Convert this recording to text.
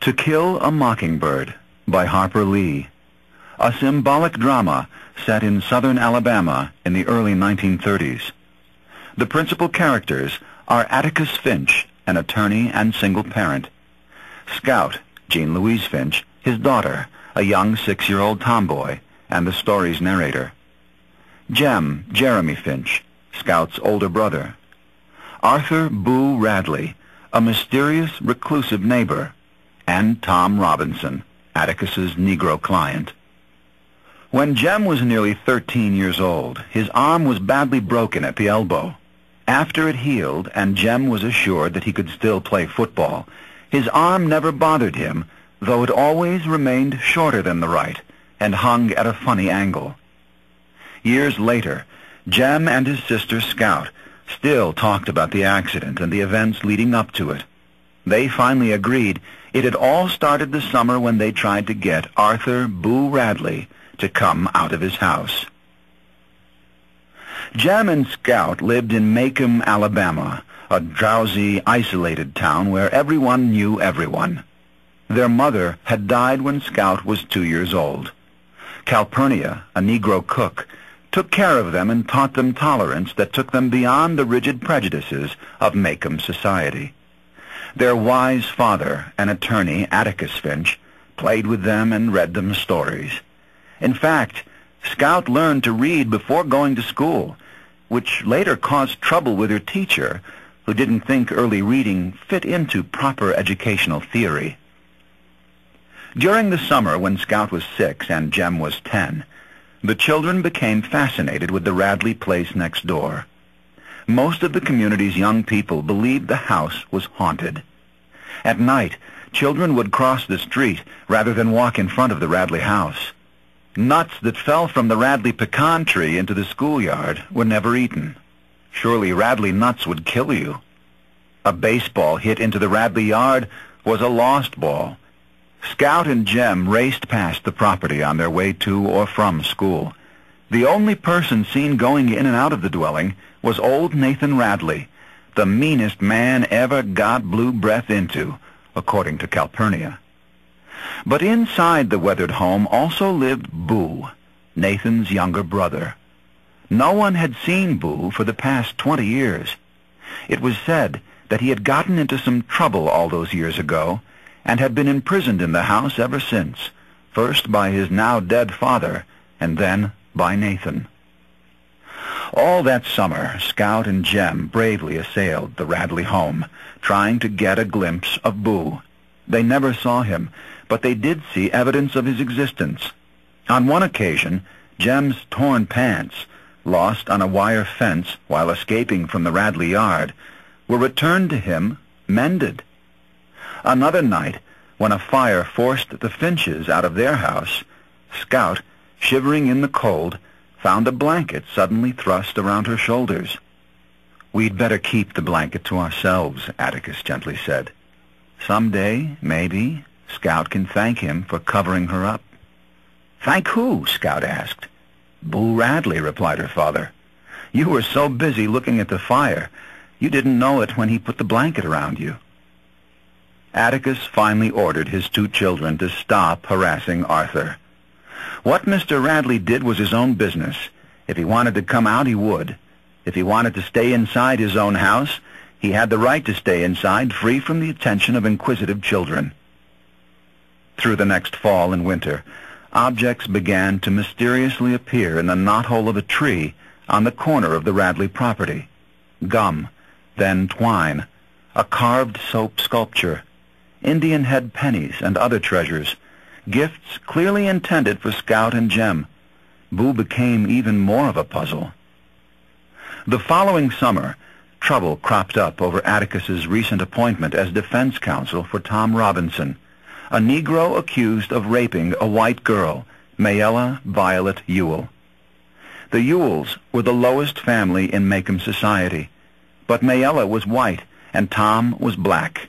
To Kill a Mockingbird by Harper Lee, a symbolic drama set in southern Alabama in the early 1930s. The principal characters are Atticus Finch, an attorney and single parent; Scout, Jean Louise Finch, his daughter, a young 6-year-old tomboy, and the story's narrator; Jem, Jeremy Finch, Scout's older brother; Arthur Boo Radley, a mysterious, reclusive neighbor; and Tom Robinson, Atticus's Negro client. When Jem was nearly 13 years old, his arm was badly broken at the elbow. After it healed and Jem was assured that he could still play football, his arm never bothered him, though it always remained shorter than the right and hung at a funny angle. Years later, Jem and his sister Scout still talked about the accident and the events leading up to it. They finally agreed it had all started the summer when they tried to get Arthur Boo Radley to come out of his house. Jem and Scout lived in Macomb, Alabama, a drowsy, isolated town where everyone knew everyone. Their mother had died when Scout was 2 years old. Calpurnia, a Negro cook, took care of them and taught them tolerance that took them beyond the rigid prejudices of Macomb society. Their wise father, an attorney, Atticus Finch, played with them and read them stories. In fact, Scout learned to read before going to school, which later caused trouble with her teacher, who didn't think early reading fit into proper educational theory. During the summer when Scout was 6 and Jem was 10, the children became fascinated with the Radley place next door. Most of the community's young people believed the house was haunted. At night, children would cross the street rather than walk in front of the Radley house. Nuts that fell from the Radley pecan tree into the schoolyard were never eaten. Surely Radley nuts would kill you. A baseball hit into the Radley yard was a lost ball. Scout and Jem raced past the property on their way to or from school. The only person seen going in and out of the dwelling was old Nathan Radley, the meanest man ever God blew breath into, according to Calpurnia. But inside the weathered home also lived Boo, Nathan's younger brother. No one had seen Boo for the past 20 years. It was said that he had gotten into some trouble all those years ago and had been imprisoned in the house ever since, first by his now-dead father and then by Nathan. All that summer, Scout and Jem bravely assailed the Radley home, trying to get a glimpse of Boo. They never saw him, but they did see evidence of his existence. On one occasion, Jem's torn pants, lost on a wire fence while escaping from the Radley yard, were returned to him mended. Another night, when a fire forced the Finches out of their house, Scout, shivering in the cold, found a blanket suddenly thrust around her shoulders. "We'd better keep the blanket to ourselves," Atticus gently said. "Someday, maybe, Scout can thank him for covering her up." "Thank who?" Scout asked. "Boo Radley," replied her father. "You were so busy looking at the fire, you didn't know it when he put the blanket around you." Atticus finally ordered his 2 children to stop harassing Arthur. What Mr. Radley did was his own business. If he wanted to come out, he would. If he wanted to stay inside his own house, he had the right to stay inside, free from the attention of inquisitive children. Through the next fall and winter, objects began to mysteriously appear in the knothole of a tree on the corner of the Radley property. Gum, then twine, a carved soap sculpture, Indian head pennies, and other treasures, gifts clearly intended for Scout and Jem. Boo became even more of a puzzle. The following summer, trouble cropped up over Atticus's recent appointment as defense counsel for Tom Robinson, a Negro accused of raping a white girl, Mayella Violet Ewell. The Ewells were the lowest family in Macomb society, but Mayella was white and Tom was black.